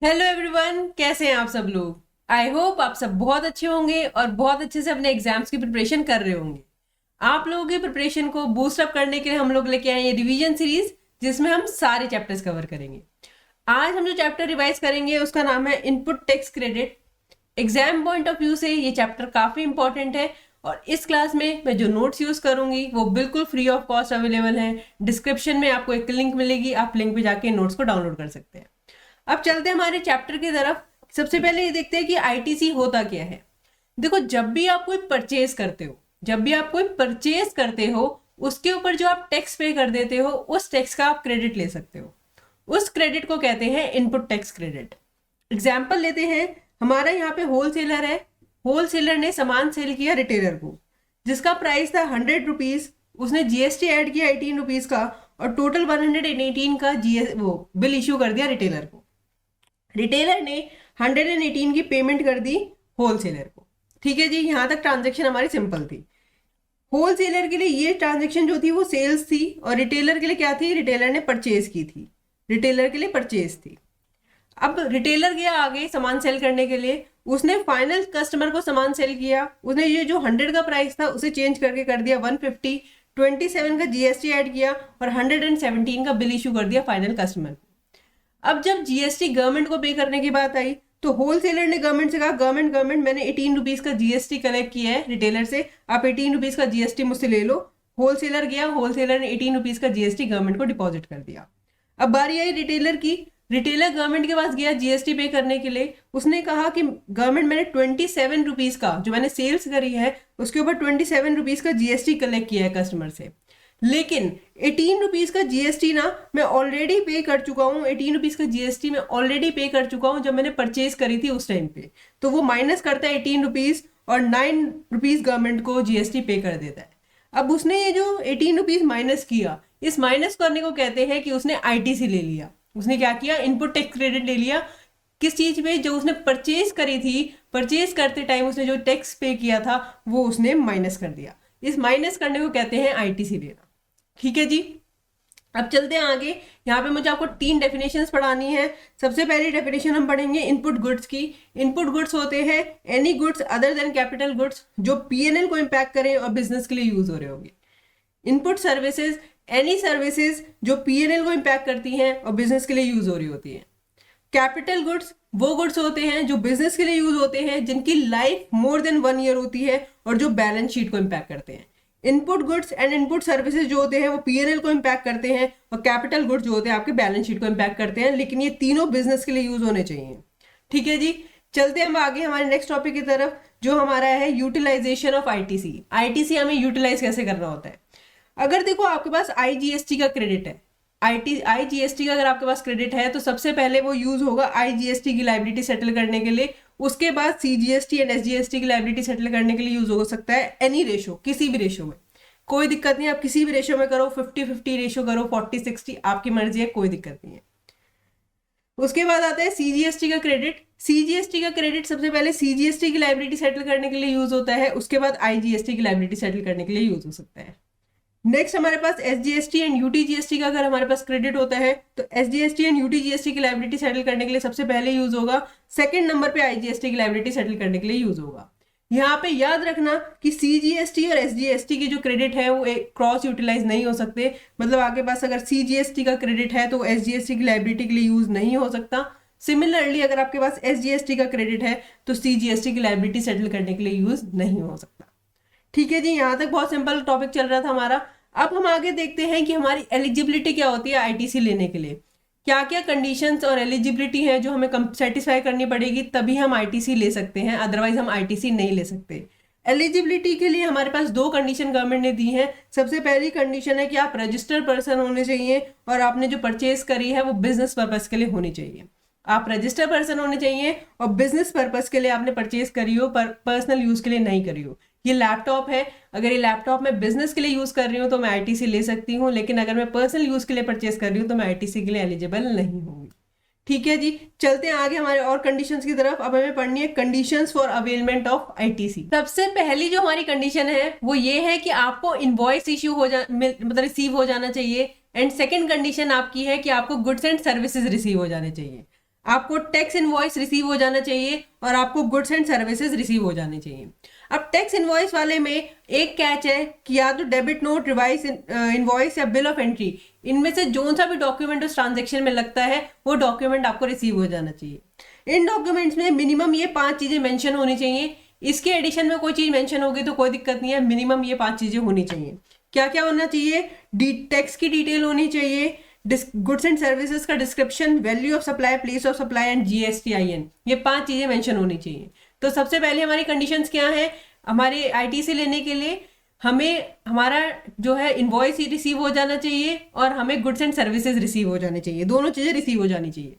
Hello everyone, कैसे हैं आप सब लोग। आई होप आप सब बहुत अच्छे होंगे और बहुत अच्छे से अपने एग्जाम्स की प्रिपरेशन कर रहे होंगे। आप लोगों की प्रिपरेशन को बूस्ट अप करने के लिए हम लोग लेके आए ये रिवीजन सीरीज, जिसमें हम सारे चैप्टर्स कवर करेंगे। आज हम जो चैप्टर रिवाइज करेंगे उसका नाम है input tax credit. Exam point of view से ये चैप्टर काफी इंपॉर्टेंट है और इस क्लास में मैं जो नोट्स यूज करूंगी वो बिल्कुल फ्री ऑफ कॉस्ट अवेलेबल है। डिस्क्रिप्शन में आपको एक लिंक मिलेगी, आप लिंक पे जाके नोट्स को डाउनलोड कर सकते हैं। अब चलते हैं हमारे चैप्टर की तरफ। सबसे पहले ये देखते हैं कि आईटीसी होता क्या है। देखो, जब भी आप कोई परचेज करते हो, उसके ऊपर जो आप टैक्स पे कर देते हो उस टैक्स का आप क्रेडिट ले सकते हो। उस क्रेडिट को कहते हैं इनपुट टैक्स क्रेडिट। एग्जाम्पल लेते हैं, हमारा यहाँ पे होलसेलर है। होलसेलर ने सामान सेल किया रिटेलर को, जिसका प्राइस था 100 रुपीज। उसने जीएसटी ऐड किया 18 रुपीज का और टोटल 118 का जीएस वो बिल इश्यू कर दिया रिटेलर को। रिटेलर ने 118 की पेमेंट कर दी होलसेलर को। ठीक है जी, यहां तक ट्रांजेक्शन हमारी सिंपल थी। होलसेलर के लिए ये ट्रांजेक्शन जो थी वो सेल्स थी और रिटेलर के लिए क्या थी, रिटेलर ने परचेज की थी। रिटेलर के लिए परचेज थी। अब रिटेलर गया आगे सामान सेल करने के लिए, उसने फाइनल कस्टमर को सामान सेल किया। उसने ये जो 100 का प्राइस था उसे चेंज करके कर दिया 150, 27 का जीएसटी ऐड किया और 117 का बिल इशू कर दिया फाइनल कस्टमर को। अब जब जीएसटी गवर्नमेंट को पे करने की बात आई तो होलसेलर ने गवर्नमेंट से कहा, गवर्नमेंट मैंने 18 रुपीज का जीएसटी कलेक्ट किया है रिटेलर से, आप 18 रुपीज का जीएसटी मुझसे ले लो। होलसेलर गया, होलसेलर ने 18 रुपीज का जीएसटी गवर्नमेंट को डिपॉजिट कर दिया। अब बारी आई रिटेलर की। रिटेलर गवर्नमेंट के पास गया जीएसटी पे करने के लिए। उसने कहा कि गवर्नमेंट, मैंने 27 रुपीज का जो मैंने सेल्स करी है उसके ऊपर 27 रुपीज का जीएसटी कलेक्ट किया है कस्टमर से, लेकिन 18 रुपीज का जीएसटी ना मैं ऑलरेडी पे कर चुका हूँ। 18 रुपीज का जीएसटी मैं ऑलरेडी पे कर चुका हूँ जब मैंने परचेज करी थी उस टाइम पे। तो वो माइनस करता है 18 रुपीज और 9 रुपीज गवर्नमेंट को जीएसटी पे कर देता है। अब उसने ये जो 18 रुपीज माइनस किया, इस माइनस करने को कहते हैं कि उसने आईटीसी ले लिया। उसने क्या किया, इनपुट टैक्स क्रेडिट ले लिया। किस चीज पे, जो उसने परचेज करी थी, परचेज करते टाइम उसने जो टैक्स पे किया था वो उसने माइनस कर दिया। इस माइनस करने को कहते हैं आईटीसी लेना। ठीक है जी, अब चलते हैं आगे। यहाँ पे मुझे आपको 3 डेफिनेशंस पढ़ानी है। सबसे पहली डेफिनेशन हम पढ़ेंगे इनपुट गुड्स की। इनपुट गुड्स होते हैं any goods other than capital goods जो पीएनएल को इम्पैक्ट करें और बिजनेस के लिए यूज हो रहे होंगे। इनपुट सर्विसेज, एनी सर्विसेज जो पीएनएल को इम्पैक्ट करती हैं और बिजनेस के लिए यूज हो रही होती हैं। कैपिटल गुड्स वो गुड्स होते हैं जो बिजनेस के लिए यूज होते हैं, जिनकी लाइफ मोर देन 1 ईयर होती है और जो बैलेंस शीट को इम्पैक्ट करते हैं। Input goods and input services जो होते हैं वो पीएनएल को इम्पैक्ट करते हैं और कैपिटल गुड्स जो होते हैं आपके बैलेंस शीट को इम्पैक्ट करते हैं, लेकिन ये तीनों बिजनेस के लिए यूज होने चाहिए। ठीक है जी, चलते हैं हम आगे हमारे नेक्स्ट टॉपिक की तरफ, जो हमारा है यूटिलाइजेशन ऑफ आईटीसी। आईटीसी हमें यूटिलाइज कैसे करना होता है। अगर देखो आपके पास आईजीएसटी का क्रेडिट है, आईजीएसटी का अगर आपके पास क्रेडिट है तो सबसे पहले वो यूज होगा आईजीएसटी की लाइबिलिटी सेटल करने के लिए। उसके बाद सीजीएसटी एंड एसजीएसटी की लाइबिलिटी सेटल करने के लिए यूज हो सकता है एनी रेशो, किसी भी रेशो में, कोई दिक्कत नहीं। आप किसी भी रेशो में करो, 50-50 रेशो करो, 40-60, आपकी मर्जी है, कोई दिक्कत नहीं है। उसके बाद आता है सीजीएसटी का क्रेडिट। सीजीएसटी का क्रेडिट सबसे पहले सीजीएसटी की लाइबिलिटी सेटल करने के लिए यूज होता है, उसके बाद आईजीएसटी की लाइबिलिटी सेटल करने के लिए यूज हो सकता है। नेक्स्ट हमारे पास एसजीएसटी एंड यूटीजीएसटी का अगर हमारे पास क्रेडिट होता है तो एसजीएसटी एंड यूटीजीएसटी की लाइबिलिटी सेटल करने के लिए सबसे पहले यूज होगा। सेकंड नंबर पे आईजीएसटी की लाइबिलिटी सेटल करने के लिए यूज होगा। यहाँ पे याद रखना कि सीजीएसटी और एसजीएसटी की जो क्रेडिट है वो क्रॉस यूटिलाइज नहीं हो सकते। मतलब आपके पास अगर सीजीएसटी का क्रेडिट है तो एसजीएसटी की लाइबिलिटी के लिए यूज नहीं हो सकता। सिमिलरली अगर आपके पास एसजीएसटी का क्रेडिट है तो सीजीएसटी की लाइबिलिटी सेटल करने के लिए यूज नहीं हो सकता। ठीक है जी, यहाँ तक बहुत सिंपल टॉपिक चल रहा था हमारा। अब हम आगे देखते हैं कि हमारी एलिजिबिलिटी क्या होती है आईटीसी लेने के लिए। क्या क्या कंडीशंस और एलिजिबिलिटी है जो हमें सेटिस्फाई करनी पड़ेगी, तभी हम आईटीसी ले सकते हैं, अदरवाइज हम आईटीसी नहीं ले सकते। एलिजिबिलिटी के लिए हमारे पास 2 कंडीशन गवर्नमेंट ने दी है। सबसे पहली कंडीशन है कि आप रजिस्टर्ड पर्सन होने चाहिए और आपने जो परचेज करी है वो बिजनेस पर्पज के लिए होनी चाहिए। आप रजिस्टर्ड पर्सन होने चाहिए और बिजनेस पर्पज के लिए आपने परचेज करी हो, पर्सनल यूज के लिए नहीं करी हो। ये लैपटॉप है, अगर ये लैपटॉप मैं बिजनेस के लिए यूज कर रही हूँ तो मैं आईटीसी ले सकती हूँ, लेकिन अगर मैं पर्सनल यूज के लिए परचेज कर रही हूँ तो मैं आईटीसी के लिए एलिजिबल नहीं होंगी। ठीक है जी, चलते हैं आगे हमारे और कंडीशंस की तरफ। अब हमें पढ़नी है conditions for availment of ITC. सबसे पहली जो हमारी कंडीशन है वो ये है कि आपको इनवॉइस इश्यू हो मतलब रिसीव हो जाना चाहिए। एंड सेकेंड कंडीशन आपकी है कि आपको गुड्स एंड सर्विसेज रिसीव हो जाने चाहिए। आपको टैक्स इनवॉइस रिसीव हो जाना चाहिए और आपको गुड्स एंड सर्विसेज रिसीव हो जाने चाहिए। अब टैक्स इनवॉइस वाले में एक कैच है कि या तो डेबिट नोट, रिवाइज इनवॉइस या बिल ऑफ एंट्री, इनमें से जो सा भी डॉक्यूमेंट उस ट्रांजेक्शन में लगता है वो डॉक्यूमेंट आपको रिसीव हो जाना चाहिए। इन डॉक्यूमेंट्स में मिनिमम ये 5 चीजें मेंशन होनी चाहिए। इसके एडिशन में कोई चीज मेंशन होगी तो कोई दिक्कत नहीं है, मिनिमम ये 5 चीजें होनी चाहिए। क्या क्या होना चाहिए? टैक्स की डिटेल होनी चाहिए, गुड्स एंड सर्विसेज का description, value of supply, place of supply and GSTIN, ये 5 चीजें मेंशन होनी चाहिए। तो सबसे पहले हमारी कंडीशंस क्या है? हमारे IT से लेने के लिए हमें हमारा जो है इनवॉइस ही रिसीव हो जाना चाहिए और हमें गुड्स एंड सर्विसेज रिसीव हो जाने चाहिए, दोनों चीजें रिसीव हो जानी चाहिए।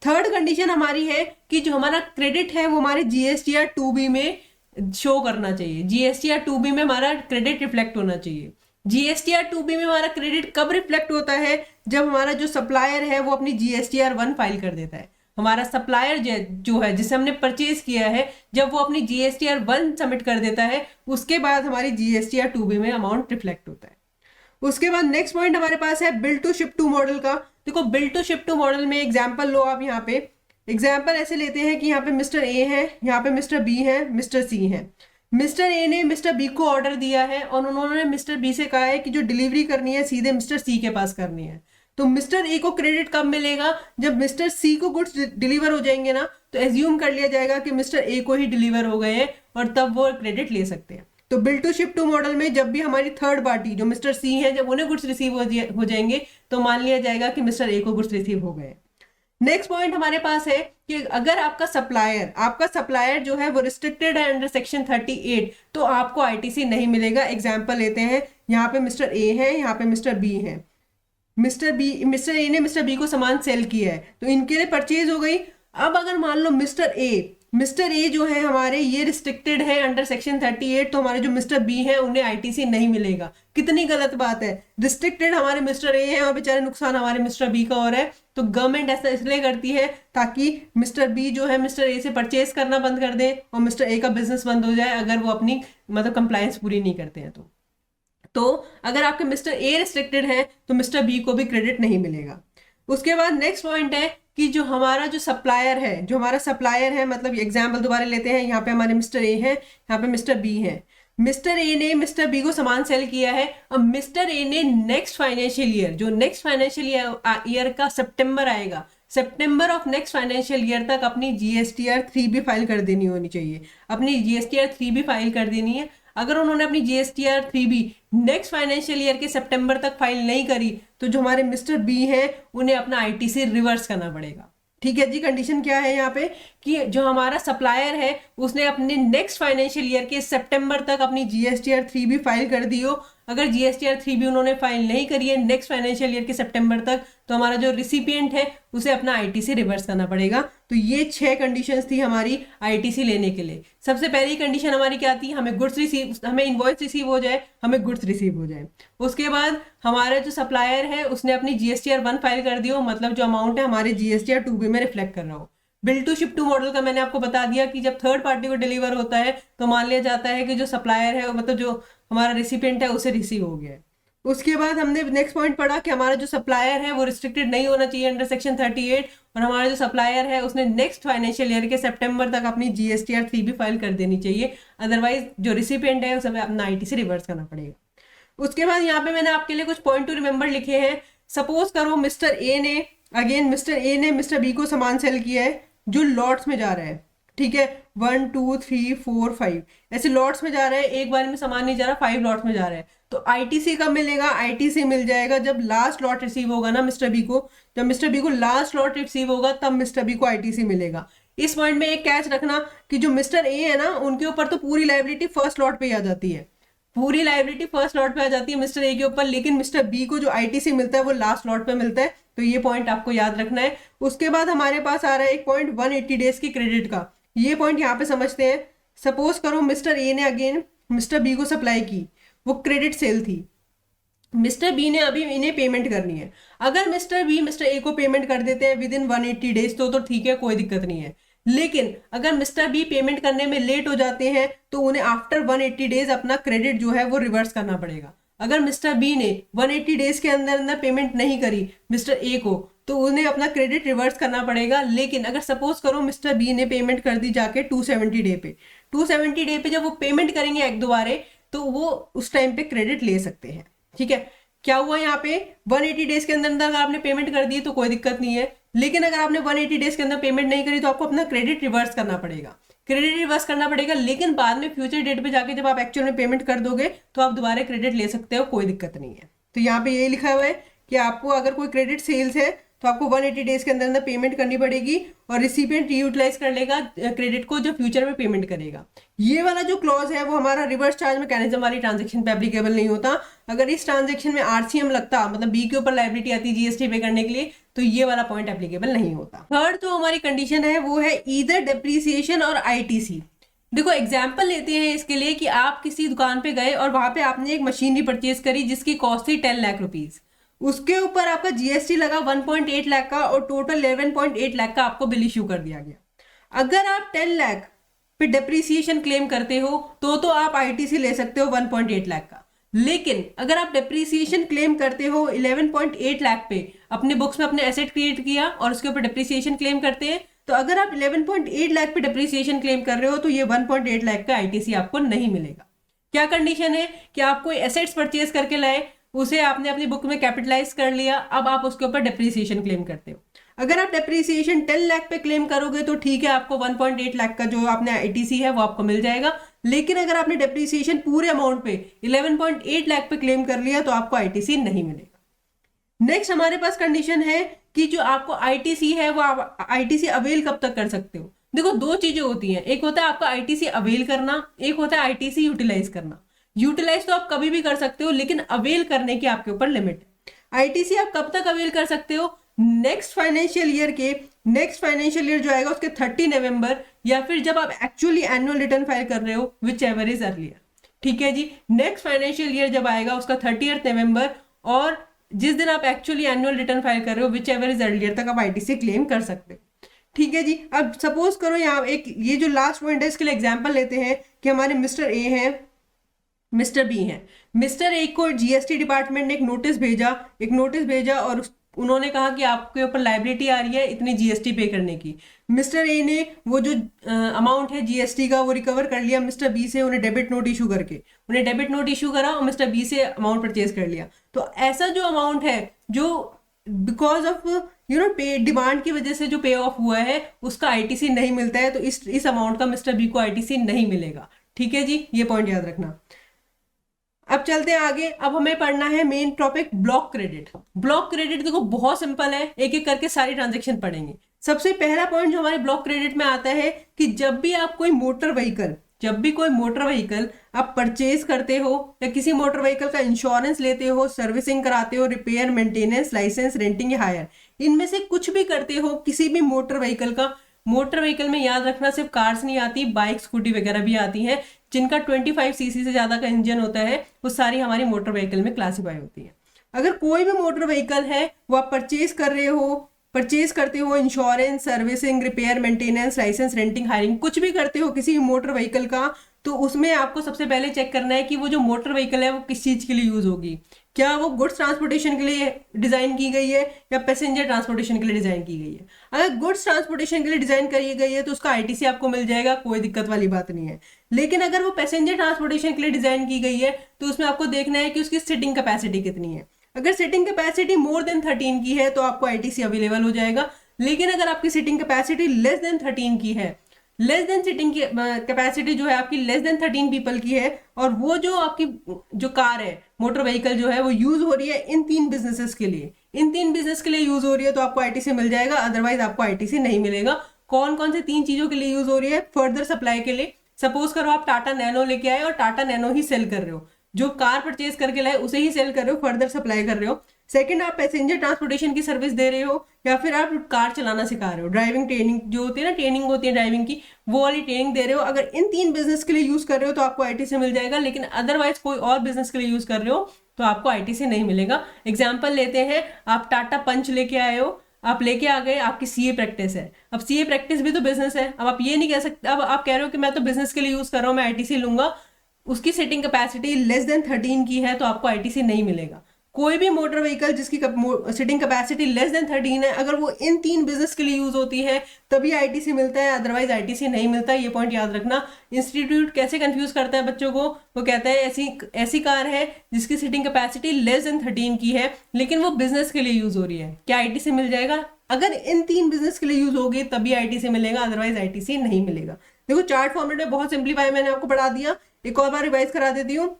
थर्ड कंडीशन हमारी है कि जो हमारा क्रेडिट है वो हमारे GSTR 2B में शो करना चाहिए। GSTR 2B में हमारा क्रेडिट रिफ्लेक्ट होना चाहिए। GSTR 2B में हमारा क्रेडिट कब रिफ्लेक्ट होता है? जब हमारा जो सप्लायर है वो अपनी GSTR 1 फाइल कर देता है। हमारा सप्लायर जो है जिसे हमने परचेज किया है, जब वो अपनी GSTR 1 सबमिट कर देता है उसके बाद हमारी GSTR 2B में अमाउंट रिफ्लेक्ट होता है। उसके बाद नेक्स्ट पॉइंट हमारे पास है bill to ship to model का। देखो bill to ship to model में एग्जाम्पल लो आप। यहाँ पे एग्जाम्पल ऐसे लेते हैं कि यहाँ पे मिस्टर ए है, यहाँ पे मिस्टर बी है, मिस्टर सी है। मिस्टर ए ने मिस्टर बी को ऑर्डर दिया है और उन्होंने मिस्टर बी से कहा है कि जो डिलीवरी करनी है सीधे मिस्टर सी के पास करनी है। तो मिस्टर ए को क्रेडिट कब मिलेगा? जब मिस्टर सी को गुड्स डिलीवर हो जाएंगे ना, तो एज्यूम कर लिया जाएगा कि मिस्टर ए को ही डिलीवर हो गए हैं और तब वो क्रेडिट ले सकते हैं। तो bill to ship to model में जब भी हमारी थर्ड पार्टी जो मिस्टर सी है, जब उन्हें गुड्स रिसीव हो जाएंगे तो मान लिया जाएगा कि मिस्टर ए को गुड्स रिसीव हो गए। नेक्स्ट पॉइंट हमारे पास है कि अगर आपका सप्लायर जो है वो रिस्ट्रिक्टेड है अंडर सेक्शन 38, तो आपको ITC नहीं मिलेगा। एग्जाम्पल लेते हैं, यहाँ पे मिस्टर ए है, यहाँ पे मिस्टर बी है। मिस्टर ए ने मिस्टर बी को सामान सेल किया है तो इनके लिए परचेज हो गई। अब अगर मान लो मिस्टर ए जो है हमारे ये रिस्ट्रिक्टेड है अंडर सेक्शन 38, तो हमारे जो मिस्टर बी है उन्हें ITC नहीं मिलेगा। कितनी गलत बात है। रिस्ट्रिक्टेड हमारे मिस्टर ए है और बेचारे नुकसान हमारे मिस्टर बी का और है। तो गवर्नमेंट ऐसा इसलिए करती है ताकि मिस्टर बी जो है मिस्टर ए से परचेज करना बंद कर दे और मिस्टर ए का बिजनेस बंद हो जाए अगर वो अपनी मतलब कंप्लायंस पूरी नहीं करते हैं। तो अगर आपके मिस्टर ए रिस्ट्रिक्टेड है तो मिस्टर बी को भी क्रेडिट नहीं मिलेगा। उसके बाद नेक्स्ट पॉइंट है कि जो हमारा सप्लायर है, मतलब एग्जाम्पल दोबारा लेते हैं, यहाँ पे हमारे मिस्टर ए है, यहाँ पे मिस्टर बी है। मिस्टर ए ने मिस्टर बी को सामान सेल किया है। अब मिस्टर ए ने नेक्स्ट फाइनेंशियल ईयर का सितंबर आएगा, सितंबर ऑफ नेक्स्ट फाइनेंशियल ईयर तक अपनी GSTR 3B फाइल कर देनी होनी चाहिए। अपनी GSTR 3B फाइल कर देनी है। अगर उन्होंने अपनी GSTR 3B next financial year के सितंबर तक फाइल नहीं करी तो जो हमारे मिस्टर बी हैं उन्हें अपना ITC रिवर्स करना पड़ेगा। ठीक है जी। कंडीशन क्या है यहाँ पे कि जो हमारा सप्लायर है उसने अपने नेक्स्ट फाइनेंशियल ईयर के सितंबर तक अपनी GSTR 3B फाइल कर दी हो। अगर GSTR 3B उन्होंने फाइल नहीं करी है नेक्स्ट फाइनेंशियल ईयर के सितंबर तक, तो हमारा जो रिसिपिएंट है उसे अपना ITC रिवर्स करना पड़ेगा। तो ये 6 कंडीशंस थी हमारी ITC लेने के लिए। सबसे पहली कंडीशन हमारी क्या थी? हमें इनवॉइस रिसीव हो जाए, हमें गुड्स रिसीव हो जाए। उसके बाद हमारा जो सप्लायर है उसने अपनी GSTR 1 फाइल कर दी हो, मतलब जो अमाउंट है हमारे GSTR 2B में रिफ्लेक्ट कर रहा हो। Bill to ship to model का मैंने आपको बता दिया कि जब थर्ड पार्टी को डिलीवर होता है तो मान लिया जाता है कि जो सप्लायर है मतलब जो हमारा रिसिपिएंट है उसे रिसीव हो गया है। उसके बाद हमने नेक्स्ट पॉइंट पढ़ा कि हमारा जो सप्लायर है वो रिस्ट्रिक्टेड नहीं होना चाहिए अंडर सेक्शन 38, और हमारा जो सप्लायर है उसने नेक्स्ट फाइनेंशियल ईयर के सितंबर तक अपनी GSTR 3B फाइल कर देनी चाहिए, अदरवाइज जो रिसिपिएंट है उसे अपना ITC रिवर्स करना पड़ेगा। उसके बाद यहाँ पे मैंने आपके लिए कुछ पॉइंट टू रिमेंबर लिखे हैं। सपोज करो मिस्टर ए ने मिस्टर बी को सामान सेल किया है जो लॉट्स में जा रहा है। ठीक है, 1 2 3 4 5 ऐसे लॉट्स में जा रहा है, एक बार में सामान नहीं जा रहा, 5 लॉट्स में जा रहा है। तो ITC कब मिलेगा? ITC मिल जाएगा जब लास्ट लॉट रिसीव होगा ना मिस्टर बी को। जब मिस्टर बी को लास्ट लॉट रिसीव होगा तब मिस्टर बी को ITC मिलेगा। इस पॉइंट में एक कैच रखना कि जो मिस्टर ए है ना उनके ऊपर तो पूरी लायबिलिटी फर्स्ट लॉट पे ही आ जाती है, मिस्टर ए के ऊपर, लेकिन मिस्टर बी को जो ITC मिलता है वो लास्ट लॉट पे मिलता है। तो ये पॉइंट आपको याद रखना है। उसके बाद हमारे पास आ रहा है एक पॉइंट 180 डेज की क्रेडिट का। ये पॉइंट यहाँ पे समझते हैं। सपोज करो मिस्टर ए ने अगेन मिस्टर बी को सप्लाई की, वो क्रेडिट सेल थी, मिस्टर बी ने अभी इन्हें पेमेंट करनी है। अगर मिस्टर बी मिस्टर ए को पेमेंट कर देते हैं विद इन 180 डेज तो ठीक है, कोई दिक्कत नहीं है। लेकिन अगर मिस्टर बी पेमेंट करने में लेट हो जाते हैं तो उन्हें आफ्टर 180 डेज अपना क्रेडिट जो है वो रिवर्स करना पड़ेगा। अगर मिस्टर बी ने 180 डेज के अंदर पेमेंट नहीं करी मिस्टर ए को, तो उन्हें अपना क्रेडिट रिवर्स करना पड़ेगा। लेकिन अगर सपोज करो मिस्टर बी ने पेमेंट कर दी जाके 270 डे पे, 270 डे पे जब वो पेमेंट करेंगे एक दोबारे तो वो उस टाइम पे क्रेडिट ले सकते हैं। ठीक है, क्या हुआ यहाँ पे 180 डेज के अंदर अंदर अगर आपने पेमेंट कर दी तो कोई दिक्कत नहीं है, लेकिन अगर आपने 180 डेज के अंदर पेमेंट नहीं करी तो आपको अपना क्रेडिट रिवर्स करना पड़ेगा, क्रेडिट रिवर्स करना पड़ेगा। लेकिन बाद में फ्यूचर डेट पे जाके जब आप एक्चुअल में पेमेंट कर दोगे तो आप दोबारा क्रेडिट ले सकते हो, कोई दिक्कत नहीं है। तो यहाँ पे ये लिखा हुआ है कि आपको अगर कोई क्रेडिट सेल्स है तो आपको 180 डेज के अंदर अंदर पेमेंट करनी पड़ेगी और रिसिपिएंट यूटिलाइज कर लेगा क्रेडिट को जो फ्यूचर में पेमेंट करेगा। ये वाला जो क्लॉज है वो हमारा रिवर्स चार्ज मैकेनिज्म वाली ट्रांजेक्शन पे एप्लीकेबल नहीं होता। अगर इस ट्रांजेक्शन में आरसीएम लगता, मतलब बी के ऊपर लायबिलिटी आती जीएसटी पे करने के लिए, तो ये वाला पॉइंट एप्लीकेबल नहीं होता। थर्ड जो हमारी कंडीशन है वो है ईदर डेप्रिसिएशन और आईटीसी। देखो एग्जाम्पल लेते हैं इसके लिए कि आप किसी दुकान पे गए और वहां पे आपने एक मशीनरी परचेज करी जिसकी कॉस्ट थी 10 लाख रुपीज, उसके ऊपर आपका जीएसटी लगा 1.8 लाख का और टोटल 11.8 लाख का आपको बिल इश्यू कर दिया गया। अगर आप 10 लाख पे डेप्रिसिएशन क्लेम करते हो तो आप आईटीसी ले सकते हो 1.8 लाख का। लेकिन अगर आप डेप्रिसिएशन क्लेम करते हो 11.8 लाख पे, अपने बुक्स में अपने एसेट क्रिएट किया और उसके ऊपर डेप्रिसिएशन क्लेम करते हैं, तो अगर आप 11.8 लाख पे डेप्रिसिएशन क्लेम कर रहे हो तो ये 1.8 लाख का आईटीसी आपको नहीं मिलेगा। क्या कंडीशन है कि आप कोई एसेट्स परचेज करके लाए, उसे आपने अपनी बुक में कैपिटलाइज कर लिया, अब आप उसके ऊपर डेप्रिसिएशन क्लेम करते हो। अगर आप डेप्रिसिएशन 10 लाख पे क्लेम करोगे तो ठीक है, आपको 1.8 लाख का जो आपने आईटीसी है वो आपको मिल जाएगा। लेकिन अगर आपने डेप्रिसिएशन पूरे अमाउंट पे 11.8 लाख पे क्लेम कर लिया तो आपको आईटीसी नहीं मिलेगा। नेक्स्ट हमारे पास कंडीशन है कि जो आपको आईटीसी है वो आप आईटीसी अवेल कब तक कर सकते हो। देखो दो चीजें होती हैं, एक होता है आपका आईटीसी अवेल करना, एक होता है आईटीसी यूटिलाइज करना। यूटिलाइज तो आप कभी भी कर सकते हो, लेकिन अवेल करने की आपके ऊपर लिमिट है। आईटीसी आप कब तक अवेल कर सकते हो, नेक्स्ट फाइनेंशियल ईयर जो आएगा उसके 30 नवंबर या फिर जब आप एक्चुअली एनुअल रिटर्न फाइल कर रहे हो, विच एवर इज अर्लियर। ठीक है जी, नेक्स्ट फाइनेंशियल ईयर जब आएगा उसका 30 नवंबर और जिस दिन आप एक्चुअली एनुअल रिटर्न फाइल कर रहे हो, विच एवर इज अर्लियर तक आप आईटीसी क्लेम कर सकते हो। ठीक है जी, अब सपोज करो यहाँ एक ये जो लास्ट पॉइंट है इसके लिए एग्जाम्पल लेते हैं कि हमारे मिस्टर ए हैं, मिस्टर बी हैं। मिस्टर ए को जीएसटी डिपार्टमेंट ने एक नोटिस भेजा और उन्होंने कहा कि आपके ऊपर लायबिलिटी आ रही है इतनी जीएसटी पे करने की। मिस्टर ए ने वो जो अमाउंट है जीएसटी का वो रिकवर कर लिया मिस्टर बी से, उन्हें डेबिट नोट इशू करा और मिस्टर बी से अमाउंट परचेज कर लिया। तो ऐसा जो अमाउंट है जो बिकॉज ऑफ पे डिमांड की वजह से जो पे ऑफ हुआ है उसका आईटीसी नहीं मिलता है, तो इस अमाउंट का मिस्टर बी को आईटीसी नहीं मिलेगा। ठीक है जी, ये पॉइंट याद रखना। अब चलते हैं आगे। अब हमें पढ़ना है main topic block credit. Block credit देखो बहुत सिंपल है, एक एक करके सारी ट्रांजेक्शन पढ़ेंगे। सबसे पहला पॉइंट जो हमारे ब्लॉक क्रेडिट में आता है कि जब भी कोई मोटर व्हीकल आप परचेज करते हो या किसी मोटर व्हीकल का इंश्योरेंस लेते हो, सर्विसिंग कराते हो, रिपेयर, मेंटेनेंस, लाइसेंस, रेंटिंग या हायर, इनमें से कुछ भी करते हो किसी भी मोटर व्हीकल में याद रखना सिर्फ कार्स नहीं आती, बाइक, स्कूटी वगैरह भी आती हैं जिनका 25 सीसी से ज्यादा का इंजन होता है, वो सारी हमारी मोटर व्हीकल में क्लासीफाई होती है। अगर कोई भी मोटर व्हीकल है वो आप परचेज करते हो, insurance, servicing, repair, maintenance, licence, renting, hiring, कुछ भी करते हो किसी भी मोटर व्हीकल का, तो उसमें आपको सबसे पहले चेक करना है कि वो जो मोटर व्हीकल है वो किस चीज के लिए यूज होगी। क्या वो गुड्स ट्रांसपोर्टेशन के लिए डिजाइन की गई है या पैसेंजर ट्रांसपोर्टेशन के लिए डिजाइन की गई है। अगर गुड्स ट्रांसपोर्टेशन के लिए डिजाइन करी गई है तो उसका आईटीसी आपको मिल जाएगा, कोई दिक्कत वाली बात नहीं है। लेकिन अगर वो पैसेंजर ट्रांसपोर्टेशन के लिए डिजाइन की गई है तो उसमें आपको देखना है कि उसकी सीटिंग कैपेसिटी कितनी है। अगर सीटिंग कैपेसिटी मोर देन 13 की है तो आपको आईटीसी अवेलेबल हो जाएगा। लेकिन अगर आपकी सीटिंग कैपेसिटी लेस देन 13 की है, लेस देन सीटिंग की कैपेसिटी जो है आपकी लेस देन 13 पीपल की है, और वो जो आपकी जो कार है, मोटर व्हीकल जो है वो यूज हो रही है इन 3 बिजनेसेस के लिए, यूज हो रही है, तो आपको आईटीसी मिल जाएगा, अदरवाइज आपको आईटीसी नहीं मिलेगा। कौन कौन से 3 चीजों के लिए यूज हो रही है? फर्दर सप्लाई के लिए, सपोज करो आप टाटा नैनो लेके आए और टाटा नैनो ही सेल कर रहे हो, जो कार परचेज करके लाए उसे ही सेल कर रहे हो, फर्दर सप्लाई कर रहे हो। सेकंड, आप पैसेंजर ट्रांसपोर्टेशन की सर्विस दे रहे हो या फिर आप कार चलाना सिखा रहे हो, ड्राइविंग ट्रेनिंग जो होती है ना, ट्रेनिंग होती है ड्राइविंग की, वो वाली ट्रेनिंग दे रहे हो। अगर इन 3 बिजनेस के लिए यूज कर रहे हो तो आपको आईटीसी मिल जाएगा, लेकिन अदरवाइज कोई और बिजनेस के लिए यूज कर रहे हो तो आपको आईटीसी नहीं मिलेगा। एग्जाम्पल लेते हैं, आप टाटा पंच लेके आए हो, आप लेके आ गए, आपकी सीए प्रैक्टिस है। अब सीए प्रैक्टिस भी तो बिजनेस है। अब आप ये नहीं कह सकते, अब आप कह रहे हो कि मैं तो बिजनेस के लिए यूज कर रहा हूँ, मैं आईटीसी लूंगा, उसकी सीटिंग कैपेसिटी लेस देन 13 की है तो आपको आईटीसी नहीं मिलेगा। कोई भी मोटर व्हीकल जिसकी सीटिंग कैपेसिटी लेस देन 13 है, अगर वो इन 3 बिजनेस के लिए यूज होती है तभी आईटीसी मिलता है, अदरवाइज आईटीसी नहीं मिलता। ये पॉइंट याद रखना। इंस्टीट्यूट कैसे कंफ्यूज करता है बच्चों को, वो कहता है ऐसी कार है जिसकी सीटिंग कैपेसिटी लेस देन 13 की है लेकिन वो बिजनेस के लिए यूज हो रही है, क्या आईटीसी मिल जाएगा? अगर इन 3 बिजनेस के लिए यूज होगी तभी आईटीसी मिलेगा, अदरवाइज आईटीसी नहीं मिलेगा। देखो चार्ट फॉर्मेट में बहुत सिंप्लीफाई मैंने आपको पढ़ा दिया, एक और बार रिवाइज करा देती हूँ।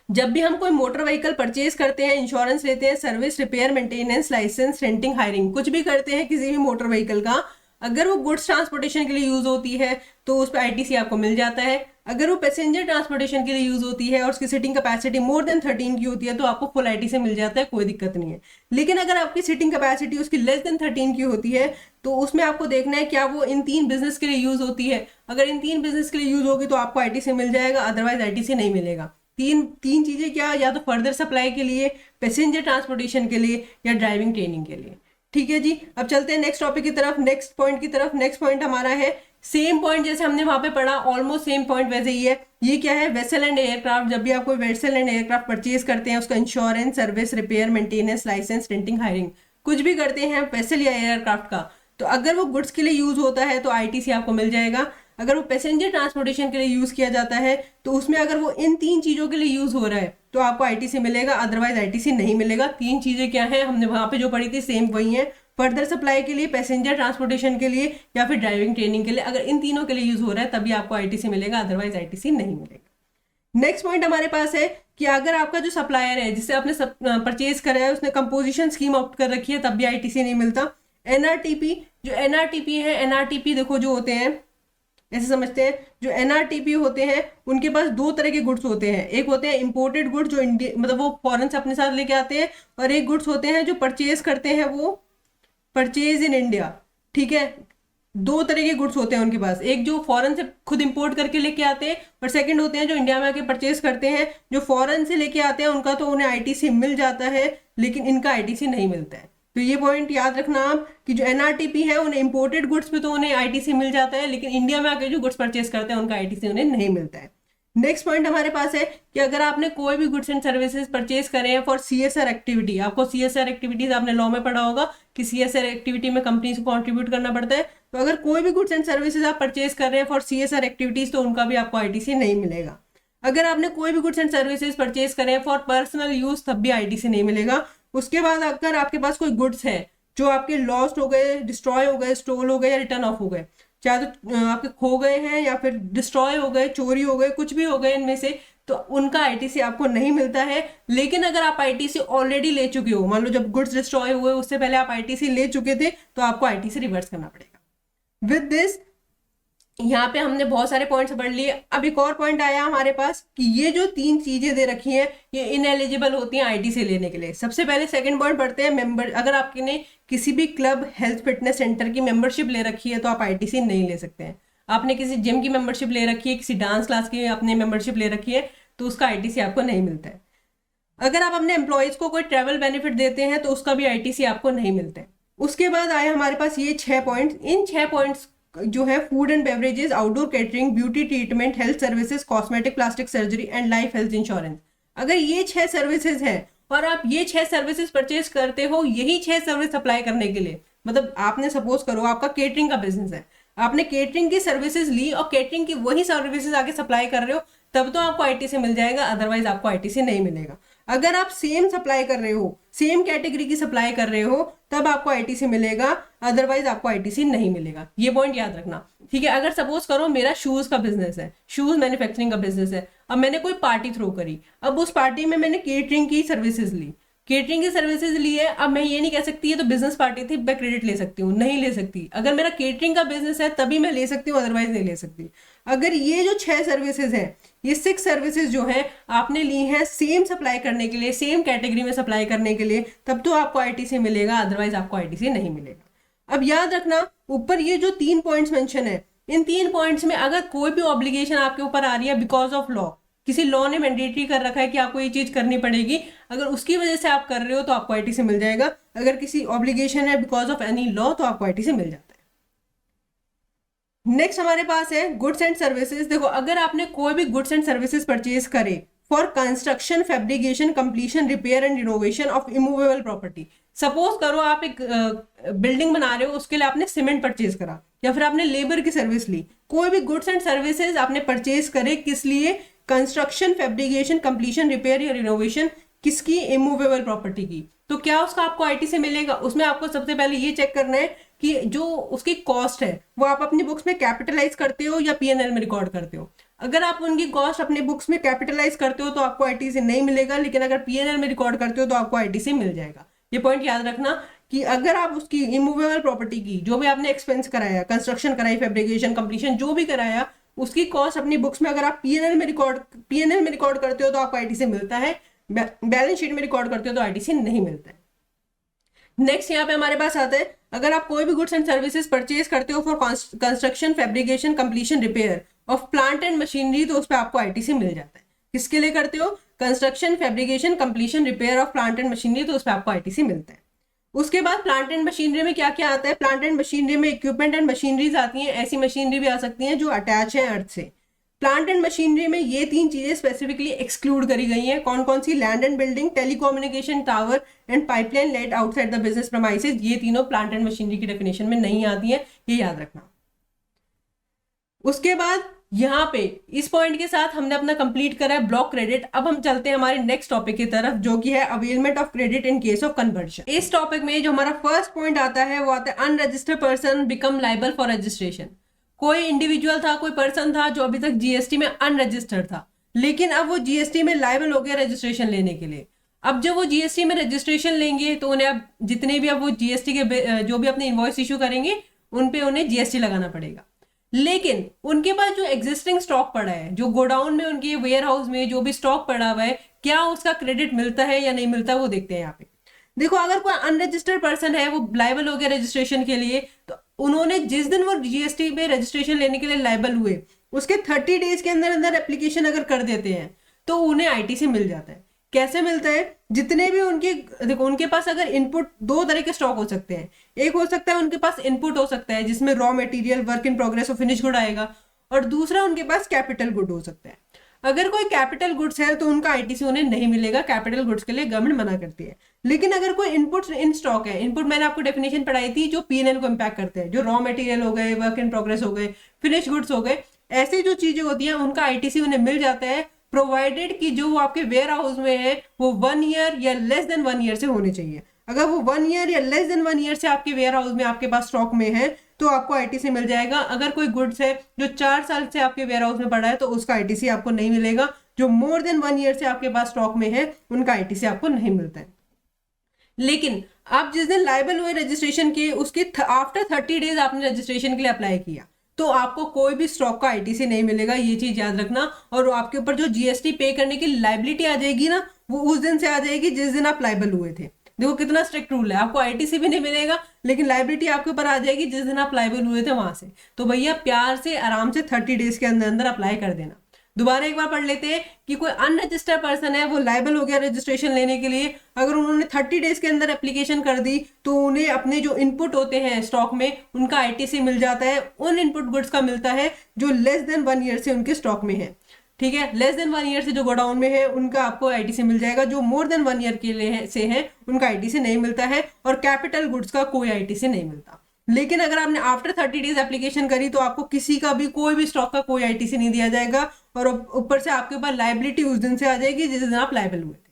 जब भी हम कोई मोटर व्हीकल परचेज करते हैं, इंश्योरेंस लेते हैं, service, repair, maintenance, licence, renting, hiring, कुछ भी करते हैं किसी भी मोटर व्हीकल का, अगर वो गुड्स ट्रांसपोर्टेशन के लिए यूज होती है तो उस पर आईटीसी आपको मिल जाता है। अगर वो पैसेंजर ट्रांसपोर्टेशन के लिए यूज होती है और उसकी सीटिंग कैपेसिटी मोर देन 13 की होती है तो आपको फुल आईटीसी मिल जाता है, कोई दिक्कत नहीं है। लेकिन अगर आपकी सीटिंग कैपेसिटी उसकी लेस देन 13 की होती है तो उसमें आपको देखना है क्या वो इन 3 बिजनेस के लिए यूज होती है। अगर इन 3 बिजनेस के लिए यूज होगी तो आपको आईटीसी मिल जाएगा, अदरवाइज आईटीसी नहीं मिलेगा। तीन चीजें क्या, या तो फर्दर सप्लाई के लिए, पैसेंजर ट्रांसपोर्टेशन के लिए, या ड्राइविंग ट्रेनिंग के लिए। ठीक है जी, अब चलते हैं नेक्स्ट टॉपिक की तरफ, नेक्स्ट पॉइंट की तरफ। नेक्स्ट पॉइंट हमारा है सेम पॉइंट जैसे हमने वहां पे पढ़ा, ऑलमोस्ट सेम पॉइंट वैसे ही है। ये क्या है? Vessel and aircraft. जब भी आप कोई वेसल एंड एयरक्राफ्ट परचेज करते हैं, उसका insurance, service, repair, maintenance, licence, renting, hiring, कुछ भी करते हैं वेसल या एयरक्राफ्ट का, तो अगर वो गुड्स के लिए यूज होता है तो आईटीसी आपको मिल जाएगा। अगर वो पैसेंजर ट्रांसपोर्टेशन के लिए यूज किया जाता है तो उसमें अगर वो इन 3 चीजों के लिए यूज हो रहा है तो आपको आईटीसी मिलेगा, अदरवाइज आईटीसी नहीं मिलेगा। 3 चीजें क्या है, हमने वहां पे जो पढ़ी थी सेम वही है। फर्दर सप्लाई के लिए, पैसेंजर ट्रांसपोर्टेशन के लिए, या फिर ड्राइविंग ट्रेनिंग के लिए, अगर इन तीनों के लिए यूज हो रहा है तभी आपको आईटीसी मिलेगा, अदरवाइज आईटीसी नहीं मिलेगा। नेक्स्ट पॉइंट हमारे पास है कि अगर आपका जो सप्लायर है जिससे आपने परचेज करा है उसने कंपोजिशन स्कीम ऑप्ट कर रखी है तब भी आईटीसी नहीं मिलता। एनआरटीपी, जो एनआरटीपी है, एनआरटीपी देखो जो होते हैं ऐसे समझते हैं, जो एनआरटीपी होते हैं उनके पास 2 तरह के गुड्स होते हैं। एक होते हैं इंपोर्टेड गुड्स जो इंडिया मतलब वो फॉरेन से अपने साथ लेके आते हैं, और एक गुड्स होते हैं जो परचेज करते हैं, वो परचेज इन इंडिया। ठीक है, 2 तरह के गुड्स होते हैं उनके पास, एक जो फॉरेन से खुद इंपोर्ट करके लेके आते हैं, और सेकंड होते हैं जो इंडिया में आके परचेज करते हैं। जो फॉरेन से लेके आते हैं उनका तो उन्हें आईटीसी मिल जाता है लेकिन इनका आईटीसी नहीं मिलता है। तो ये पॉइंट याद रखना आप कि जो एनआरटीपी है उन्हें इंपोर्टेड गुड्स पे तो उन्हें आईटीसी मिल जाता है लेकिन इंडिया में आके जो गुड्स परचेज करते हैं उनका आईटीसी उन्हें नहीं मिलता है। नेक्स्ट पॉइंट हमारे पास है कि अगर आपने कोई भी गुड्स एंड सर्विसेज परचेज करे हैं फॉर सीएसआर एक्टिविटी, आपको सीएसआर एक्टिविटीज आपने लॉ में पढ़ा होगा कि सीएसआर एक्टिविटी में कंपनीज को कंट्रीब्यूट करना पड़ता है, तो अगर कोई भी गुड्स एंड सर्विसेज आप परचेज कर रहे हैं फॉर सीएसआर एक्टिविटीज तो उनका भी आपको आईटीसी नहीं मिलेगा। अगर आपने कोई भी गुड्स एंड सर्विसेज परचेज करे हैं फॉर पर्सनल यूज तब भी आईटीसी नहीं मिलेगा। उसके बाद अगर आपके पास कोई गुड्स है जो आपके लॉस्ट हो गए, डिस्ट्रॉय हो गए, स्टोल हो गए या रिटर्न ऑफ हो गए, चाहे तो आपके खो गए हैं या फिर डिस्ट्रॉय हो गए, चोरी हो गए, कुछ भी हो गए इनमें से, तो उनका आईटीसी आपको नहीं मिलता है। लेकिन अगर आप आईटीसी ऑलरेडी ले चुके हो, मान लो जब गुड्स डिस्ट्रॉय हुए उससे पहले आप आईटीसी ले चुके थे, तो आपको आईटीसी रिवर्स करना पड़ेगा। विद दिस यहाँ पे हमने बहुत सारे पॉइंट्स पढ़ लिए। अब एक और पॉइंट आया हमारे पास कि ये जो 3 चीजें दे रखी हैं ये इनएलिजिबल होती हैं आईटीसी लेने के लिए। सबसे पहले सेकंड पॉइंट पढ़ते हैं, मेंबर, अगर आपने किसी भी क्लब, हेल्थ, फिटनेस सेंटर की मेंबरशिप ले रखी है तो आप आईटीसी नहीं ले सकते हैं। आपने किसी जिम की मेंबरशिप ले रखी है, किसी डांस क्लास की आपने मेंबरशिप ले रखी है तो उसका आईटीसी आपको नहीं मिलता है। अगर आप अपने एम्प्लॉयज को कोई ट्रेवल बेनिफिट देते हैं तो उसका भी आईटीसी आपको नहीं मिलता है। उसके बाद आए हमारे पास ये 6 पॉइंट्स। इन 6 पॉइंट्स जो है food and beverages, outdoor catering, beauty treatment, health services, cosmetic, plastic surgery and life health insurance, अगर ये 6 सर्विसेज हैं और आप ये 6 सर्विसेज परचेज करते हो यही 6 सर्विस अप्लाई करने के लिए, मतलब आपने सपोज करो आपका केटरिंग का बिजनेस है, आपने केटरिंग की सर्विसेज ली और केटरिंग की वही सर्विसेज आगे सप्लाई कर रहे हो तब तो आपको आईटीसी मिल जाएगा, अदरवाइज आपको आईटीसी नहीं मिलेगा। अगर आप सेम सप्लाई कर रहे हो, सेम कैटेगरी की सप्लाई कर रहे हो तब आपको आईटीसी मिलेगा, अदरवाइज आपको आईटीसी नहीं मिलेगा। ये पॉइंट याद रखना, ठीक है। अगर सपोज करो मेरा शूज का बिजनेस है, शूज मैन्युफैक्चरिंग का बिजनेस है, अब मैंने कोई पार्टी थ्रो करी, अब उस पार्टी में मैंने केटरिंग की सर्विसेज ली, केटरिंग की सर्विसेज ली है, अब मैं ये नहीं कह सकती है तो बिजनेस पार्टी थी मैं क्रेडिट ले सकती हूँ, नहीं ले सकती। अगर मेरा केटरिंग का बिजनेस है तभी मैं ले सकती हूँ, अदरवाइज नहीं ले सकती। अगर ये जो 6 सर्विसेज है, ये 6 सर्विसेज जो है आपने ली हैं सेम सप्लाई करने के लिए, सेम कैटेगरी में सप्लाई करने के लिए, तब तो आपको आईटीसी मिलेगा, अदरवाइज आपको आईटीसी नहीं मिलेगा। अब याद रखना ऊपर ये जो 3 पॉइंट्स मेंशन है, इन 3 पॉइंट्स में अगर कोई भी ऑब्लिगेशन आपके ऊपर आ रही है बिकॉज ऑफ लॉ, किसी लॉ ने मैंडेटरी कर रखा है कि आपको ये चीज करनी पड़ेगी, अगर उसकी वजह से आप कर रहे हो तो आपको आईटीसी मिल जाएगा। अगर किसी ऑब्लिगेशन है बिकॉज ऑफ एनी लॉ तो आपको आईटीसी मिल जाता है। नेक्स्ट हमारे पास है गुड्स एंड सर्विसेज। देखो अगर आपने कोई भी गुड्स एंड सर्विसेज परचेज करे for construction, fabrication, completion, repair and renovation of immovable property. Suppose करो आप एक बिल्डिंग बना रहे हो, उसके लिए आपने सीमेंट परचेज करा या फिर आपने लेबर की सर्विस ली, कोई भी गुड्स एंड सर्विसेज आपने परचेज करे, किस लिए? कंस्ट्रक्शन, फैब्रिकेशन, कंप्लीशन, रिपेयर या रिनोवेशन किसकी? इमूवेबल प्रॉपर्टी की। तो क्या उसका आपको आईटी से मिलेगा? उसमें आपको सबसे पहले ये चेक करना है कि जो उसकी कॉस्ट है वो आप अपनी बुक्स में कैपिटलाइज करते हो या पीएनएल में रिकॉर्ड करते हो। अगर आप उनकी कॉस्ट अपने बुक्स में कैपिटलाइज करते हो तो आपको आईटी से नहीं मिलेगा, लेकिन अगर पीएनएल में रिकॉर्ड करते हो तो आपको आईटी से मिल जाएगा। ये पॉइंट याद रखना कि अगर आप उसकी इमूवेबल प्रॉपर्टी की जो भी आपने एक्सपेंस कराया, कंस्ट्रक्शन कराई, फैब्रिकेशन, कंप्लीशन जो भी कराया, उसकी कॉस्ट अपनी बुक्स में अगर आप पीएनएल में रिकॉर्ड करते हो तो आपको आईटी से मिलता है, बैलेंस शीट में रिकॉर्ड करते हो तो आईटी से नहीं मिलता है। नेक्स्ट यहाँ पे हमारे पास आता है, अगर आप कोई भी गुड्स एंड सर्विसेज परचेज करते हो for construction, fabrication, completion, repair of plant and machinery, तो उस पर आपको आईटी से मिल जाता है। किसके लिए करते हो? Construction, fabrication, completion, repair of plant and machinery, तो उस पर आपको आईटी से मिलता है। उसके बाद प्लांट एंड मशीनरी में क्या क्या आता है? प्लांट एंड मशीनरी में इक्विपमेंट एंड मशीनरीज आती हैं, ऐसी मशीनरी भी आ सकती हैं जो अटैच है अर्थ से। प्लांट एंड मशीनरी में ये 3 चीजें स्पेसिफिकली एक्सक्लूड करी गई हैं। कौन कौन सी? Land and building, telecommunication tower and pipeline laid outside the business premises. ये तीनों प्लांट एंड मशीनरी की डेफिनेशन में नहीं आती है, ये याद रखना। उसके बाद यहाँ पे इस पॉइंट के साथ हमने अपना कंप्लीट करा है ब्लॉक क्रेडिट। अब हम चलते हैं हमारे नेक्स्ट टॉपिक की तरफ, जो कि है availment of credit in case of conversion. इस टॉपिक में जो हमारा फर्स्ट पॉइंट आता है वो आता है unregistered person become liable for registration. कोई इंडिविजुअल था, कोई पर्सन था जो अभी तक जीएसटी में अनरजिस्टर्ड था, लेकिन अब वो जीएसटी में लायबल हो गया रजिस्ट्रेशन लेने के लिए। अब जब वो जीएसटी में रजिस्ट्रेशन लेंगे तो उन्हें अब जितने भी अब वो जीएसटी के जो भी अपने इनवॉइस इशू करेंगे उन पे उन्हें जीएसटी लगाना पड़ेगा। लेकिन उनके पास जो एग्जिस्टिंग स्टॉक पड़ा है, जो गोडाउन में उनके वेयर हाउस में जो भी स्टॉक पड़ा हुआ है, क्या उसका क्रेडिट मिलता है या नहीं मिलता, वो देखते हैं यहाँ पे। देखो, अगर कोई अनरजिस्टर्ड पर्सन है, वो लायबल हो गया रजिस्ट्रेशन के लिए, तो उन्होंने जिस दिन वो जीएसटी में रजिस्ट्रेशन लेने के लिए लायबल हुए उसके 30 डेज के अंदर अंदर एप्लीकेशन अगर कर देते हैं तो उन्हें आईटी से मिल जाता है। कैसे मिलता है? जितने भी उनके, देखो उनके पास अगर इनपुट, 2 तरह के स्टॉक हो सकते हैं। एक हो सकता है उनके पास इनपुट हो सकता है जिसमें raw material, work in progress और फिनिश गुड आएगा, और दूसरा उनके पास कैपिटल गुड हो सकता है। अगर कोई कैपिटल गुड्स है तो उनका आईटीसी उन्हें नहीं मिलेगा, कैपिटल गुड्स के लिए गवर्नमेंट मना करती है। लेकिन अगर कोई इनपुट इन स्टॉक है, इनपुट मैंने आपको डेफिनेशन पढ़ाई थी जो पीएनएल को इम्पैक्ट करते हैं, जो रॉ मटेरियल हो गए, वर्क इन प्रोग्रेस हो गए, फिनिश गुड्स हो गए, ऐसी जो चीजें होती हैं उनका आईटीसी उन्हें मिल जाता है, प्रोवाइडेड कि जो आपके वेयर हाउस में है वो 1 ईयर या लेस देन 1 ईयर से होने चाहिए। अगर वो 1 ईयर या लेस देन 1 ईयर से आपके वेयर हाउस में आपके पास स्टॉक में है तो आपको आईटीसी मिल जाएगा। अगर कोई गुड्स है जो 4 साल से आपके वेयर हाउस में पड़ा है तो उसका आईटीसी आपको नहीं मिलेगा। जो मोर देन 1 ईयर से आपके पास स्टॉक में है उनका आईटीसी आपको नहीं मिलता है। लेकिन आप जिस दिन लायबल हुए रजिस्ट्रेशन के, उसके आफ्टर 30 डेज आपने रजिस्ट्रेशन के लिए अप्लाई किया तो आपको कोई भी स्टॉक का आईटीसी नहीं मिलेगा, ये चीज याद रखना। और आपके ऊपर जो जीएसटी पे करने की लायबिलिटी आ जाएगी ना, वो उस दिन से आ जाएगी जिस दिन आप लायबल हुए थे। देखो कितना स्ट्रिक्ट रूल है, आपको आईटीसी भी नहीं मिलेगा लेकिन लायबिलिटी आपके ऊपर आ जाएगी जिस दिन आप लायबल हुए थे वहां से। तो भैया प्यार से आराम से 30 डेज के अंदर अंदर अप्लाई कर देना। दोबारा एक बार पढ़ लेते हैं कि कोई अनरजिस्टर्ड पर्सन है, वो लायबल हो गया रजिस्ट्रेशन लेने के लिए, अगर उन्होंने 30 डेज के अंदर एप्लीकेशन कर दी तो उन्हें अपने जो इनपुट होते हैं स्टॉक में उनका आईटीसी मिल जाता है। उन इनपुट गुड्स का मिलता है जो लेस देन 1 ईयर से उनके स्टॉक में है। ठीक है, लेस देन 1 ईयर से जो गोडाउन में है उनका आपको आईटीसी मिल जाएगा। जो मोर देन 1 ईयर के लिए से है उनका आईटीसी नहीं मिलता है, और कैपिटल गुड्स का कोई आईटीसी नहीं मिलता। लेकिन अगर आपने आफ्टर 30 डेज एप्लीकेशन करी तो आपको किसी का भी कोई भी स्टॉक का कोई आईटीसी नहीं दिया जाएगा, और ऊपर से आपके ऊपर लायबिलिटी उस दिन से आ जाएगी जिस दिन आप लायबल हुए थे।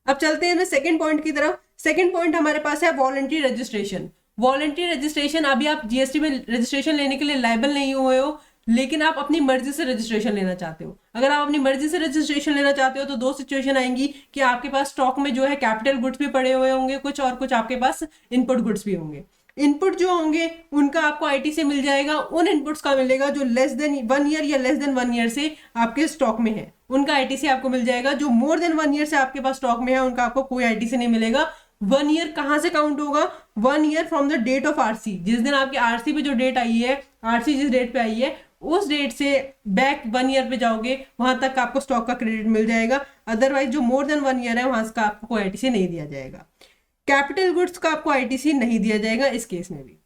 अब चलते हैं सेकंड पॉइंट की तरफ। सेकंड पॉइंट हमारे पास है वॉलंटरी रजिस्ट्रेशन। वॉलंटरी रजिस्ट्रेशन, अभी आप जीएसटी में रजिस्ट्रेशन लेने के लिए लायबल नहीं हुए हो लेकिन आप अपनी मर्जी से रजिस्ट्रेशन लेना चाहते हो। अगर आप अपनी मर्जी से रजिस्ट्रेशन लेना चाहते हो तो 2 सिचुएशन आएंगी कि आपके पास स्टॉक में जो है कैपिटल गुड्स भी पड़े हुए होंगे कुछ, और कुछ आपके पास इनपुट गुड्स भी होंगे। इनपुट जो होंगे उनका आपको आईटीसी मिल जाएगा, उन इनपुट्स का मिलेगा जो लेस देन 1 ईयर या लेस देन 1 ईयर से आपके स्टॉक में है, उनका आईटीसी आपको मिल जाएगा। जो मोर देन 1 ईयर से आपके पास स्टॉक में है उनका आपको कोई आईटीसी नहीं मिलेगा। 1 ईयर कहां से काउंट होगा? 1 year from the date of RC. जिस दिन आपकी आरसी पे जो डेट आई है, आरसी जिस डेट पे आई है उस डेट से बैक 1 ईयर पे जाओगे, वहां तक आपको स्टॉक का क्रेडिट मिल जाएगा। अदरवाइज जो मोर देन 1 ईयर है वहां का आपको कोई आईटीसी नहीं दिया जाएगा। कैपिटल गुड्स का आपको आईटीसी नहीं दिया जाएगा इस केस में भी।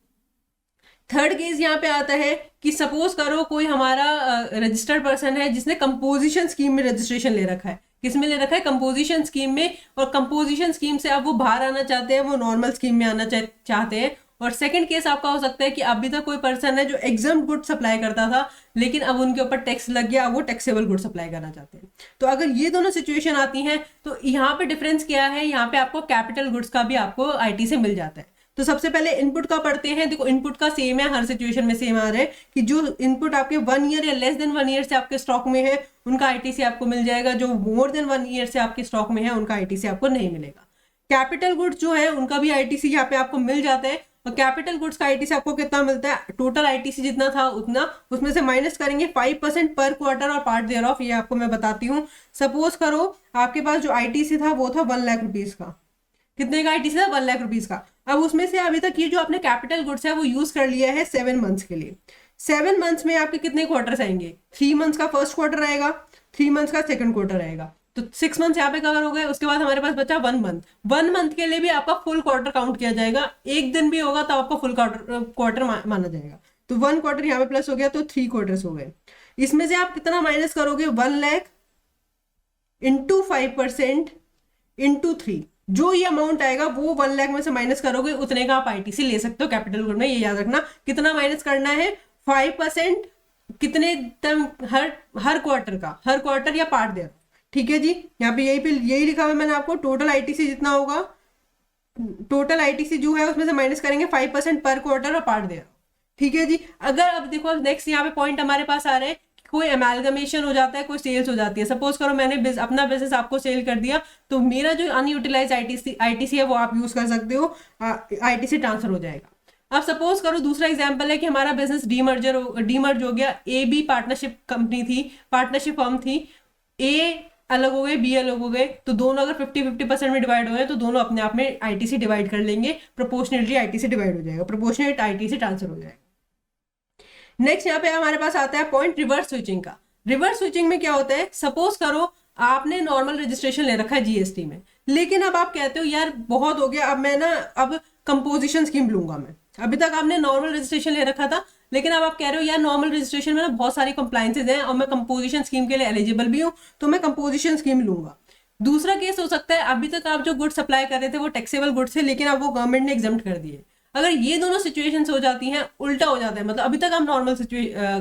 थर्ड केस यहाँ पे आता है कि सपोज करो कोई हमारा रजिस्टर्ड पर्सन है जिसने कंपोजिशन स्कीम में रजिस्ट्रेशन ले रखा है, किस में ले रखा है, कंपोजिशन स्कीम में, और कंपोजिशन स्कीम से अब वो बाहर आना चाहते हैं, वो नॉर्मल स्कीम में आना चाहते हैं। और सेकंड केस आपका हो सकता है कि अभी तक कोई पर्सन है जो एग्जम्प्ट गुड सप्लाई करता था, लेकिन अब उनके ऊपर टैक्स लग गया, अब वो टैक्सेबल गुड सप्लाई करना चाहते हैं। तो अगर ये दोनों सिचुएशन आती हैं तो यहाँ पे डिफरेंस क्या है, यहाँ पे आपको कैपिटल गुड्स का भी आपको आईटी से मिल जाता है। तो सबसे पहले इनपुट का पढ़ते हैं। देखो इनपुट का सेम है, हर सिचुएशन में सेम आ रहा है कि जो इनपुट आपके 1 ईयर या लेस देन 1 ईयर से आपके स्टॉक में है उनका आईटीसी आपको मिल जाएगा, जो मोर देन 1 ईयर से आपके स्टॉक में है उनका आईटीसी आपको नहीं मिलेगा। कैपिटल गुड्स जो है उनका भी आईटीसी यहाँ पे आपको मिल जाता है। और कैपिटल गुड्स का आईटीसी आपको कितना मिलता है, टोटल आईटीसी जितना था उतना, उसमें से माइनस करेंगे 5% पर क्वार्टर और पार्ट देयर ऑफ, ये आपको मैं बताती हूँ। सपोज करो आपके पास जो आईटीसी था वो था 1 लाख रुपीज का। कितने का आईटीसी था, 1 लाख रुपीज का। अब उसमें से अभी तक ये जो आपने कैपिटल गुड्स है वो यूज कर लिया है 7 मंथ्स के लिए। 7 मंथ्स में आपके कितने क्वार्टर्स आएंगे, 3 मंथ्स का फर्स्ट क्वार्टर आएगा, 3 मंथ्स का सेकंड क्वार्टर आएगा, तो 6 मंथ्स यहाँ पे कवर हो गए। उसके बाद हमारे पास बचा 1 मंथ। 1 मंथ के लिए भी आपका फुल क्वार्टर काउंट किया जाएगा, एक दिन भी होगा तो आपका फुल क्वार्टर माना जाएगा। तो 1 क्वार्टर यहाँ पे प्लस हो गया, तो 3 क्वार्टर्स हो गए। इसमें से आप कितना माइनस करोगे, 1 लाख इंटू 5% इंटू 3, जो ये अमाउंट आएगा वो 1 लाख में से माइनस करोगे, उतने का आप आईटीसी ले सकते हो कैपिटल गुड में। ये याद रखना कितना माइनस करना है, 5% कितने टर्म, हर क्वार्टर का, हर क्वार्टर या पार्ट देयर। ठीक है जी, यहाँ पे यही लिखा हुआ है मैंने आपको, टोटल आईटीसी जितना होगा, टोटल आईटीसी जो है उसमें से माइनस करेंगे 5% पर क्वार्टर और पार्ट देयर। ठीक है जी। अगर अब देखो नेक्स्ट यहाँ पे पॉइंट हमारे पास आ रहे हैं, कोई एमालगमेशन हो जाता है, कोई सेल्स हो जाती है। सपोज करो मैंने अपना बिजनेस आपको सेल कर दिया, तो मेरा जो अनयूटिलाइज आईटीसी है वो आप यूज कर सकते हो, आईटीसी ट्रांसफर हो जाएगा। अब सपोज करो दूसरा एग्जांपल है कि हमारा बिजनेस डीमर्ज हो गया। ए बी पार्टनरशिप कंपनी थी, पार्टनरशिप फर्म थी, ए अलग हो गए, बी अलग हो गए, तो दोनों अगर 50-50% में डिवाइड हो गए तो दोनों अपने आप में आईटीसी डिवाइड कर लेंगे, प्रोपोर्शनेटली आईटीसी डिवाइड हो जाएगा, प्रोपोर्शनेट आईटीसी ट्रांसफर हो जाएगा। नेक्स्ट यहाँ पे हमारे पास आता है पॉइंट रिवर्स स्विचिंग का। रिवर्स स्विचिंग में क्या होता है, सपोज करो आपने नॉर्मल रजिस्ट्रेशन ले रखा है जीएसटी में, लेकिन अब आप कहते हो यार बहुत हो गया, अब मैं ना अब कंपोजिशन स्कीम लूंगा मैं। अभी तक आपने नॉर्मल रजिस्ट्रेशन ले रखा था, लेकिन अब आप कह रहे हो यार नॉर्मल रजिस्ट्रेशन में ना बहुत सारी कंप्लायंसेज हैं और मैं कंपोजिशन स्कीम के लिए एलिजिबल भी हूँ, तो मैं कंपोजिशन स्कीम लूंगा। दूसरा केस हो सकता है अभी तक आप जो गुड सप्लाई कर रहे थे वो टैक्सेबल गुड्स थे, लेकिन अब वो गवर्नमेंट ने एग्जम्प्ट कर दिए। अगर ये दोनों सिचुएशंस हो जाती हैं, उल्टा हो जाता है, मतलब अभी तक आप नॉर्मल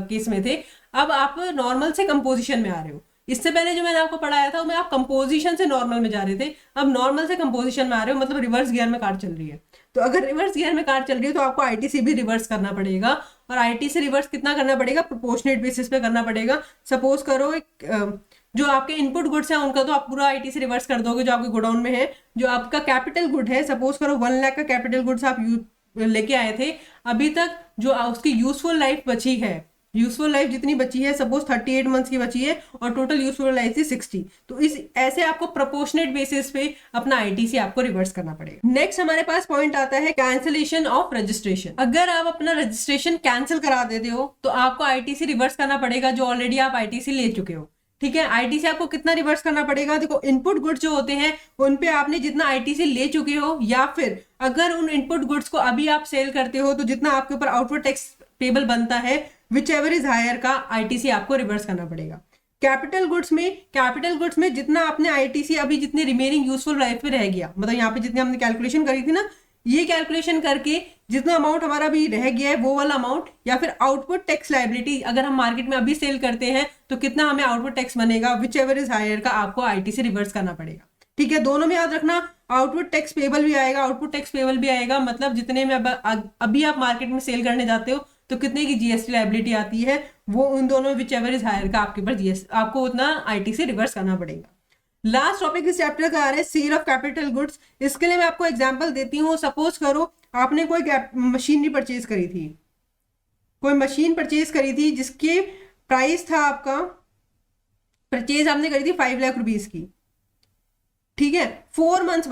केस में थे, अब आप नॉर्मल से कंपोजिशन में आ रहे हो। इससे पहले जो मैंने आपको पढ़ाया था मैं आप कंपोजिशन से नॉर्मल में जा रहे थे, अब नॉर्मल से कंपोजिशन में आ रहे हो, मतलब रिवर्स गियर में कार चल रही है। तो अगर रिवर्स गियर में कार चल रही है तो आपको आईटीसी भी रिवर्स करना पड़ेगा, और आईटीसी रिवर्स कितना करना पड़ेगा, प्रोपोर्शनेट बेसिस पे करना पड़ेगा। सपोज करो एक जो आपके इनपुट गुड्स हैं उनका तो आप पूरा आईटीसी रिवर्स कर दोगे जो आपके गोडाउन में है। जो आपका कैपिटल गुड है, सपोज करो 1 लाख का कैपिटल गुड्स आप लेके आए थे, अभी तक जो उसकी यूजफुल लाइफ बची है, यूजफुल लाइफ जितनी बची है सपोज 38 मंथ्स की बची है और टोटल यूजफुल लाइफ थी 60, तो इस ऐसे आपको प्रोपोर्शनेट बेसिस पे अपना आईटीसी आपको रिवर्स करना पड़ेगा। नेक्स्ट हमारे पास पॉइंट आता है कैंसिलेशन ऑफ रजिस्ट्रेशन। अगर आप अपना रजिस्ट्रेशन कैंसिल करा देते हो तो आपको आईटीसी रिवर्स करना पड़ेगा जो ऑलरेडी आप आईटीसी ले चुके हो। ठीक है, आईटीसी आपको कितना रिवर्स करना पड़ेगा, देखो इनपुट गुड्स जो होते हैं उन पे आपने जितना आईटीसी ले चुके हो, या फिर अगर उन इनपुट गुड्स को अभी आप सेल करते हो तो जितना आपके ऊपर आउटवर्ड टैक्स पेबल बनता है, विच एवर इज हायर का आईटीसी आपको रिवर्स करना पड़ेगा। कैपिटल गुड्स में जितना आपने आईटीसी अभी जितने रिमेनिंग यूजफुल लाइफ में रह गया, मतलब यहाँ पे जितने हमने कैलकुलेशन करी थी ना, ये कैलकुलेशन करके जितना अमाउंट हमारा अभी रह गया है वो वाला अमाउंट, या फिर आउटपुट टैक्स लायबिलिटी अगर हम मार्केट में अभी सेल करते हैं तो कितना हमें आउटपुट टैक्स बनेगा, विच एवर इज हायर का आपको आईटीसी रिवर्स करना पड़ेगा। ठीक है, दोनों में याद रखना आउटपुट टैक्स पेबल भी आएगा, आउटपुट टैक्स पेबल भी आएगा, मतलब जितने में अभी आप मार्केट में सेल करने जाते हो तो कितने की जीएसटी लायबिलिटी आती है, वो उन दोनों विच एवर इज हायर का आपके ऊपर जीएसटी आपको उतना आईटीसी रिवर्स करना पड़ेगा। लास्ट टॉपिक इस चैप्टर का आ रहा है सेल ऑफ कैपिटल गुड्स। इसके लिए मैं आपको एग्जांपल देती हूँ। सपोज करो आपने कोई मशीनरी परचेज करी थी, कोई मशीन परचेज करी थी जिसके प्राइस था, आपका परचेज आपने करी थी 5 लाख रुपीज की। ठीक है, 4 मंथ्स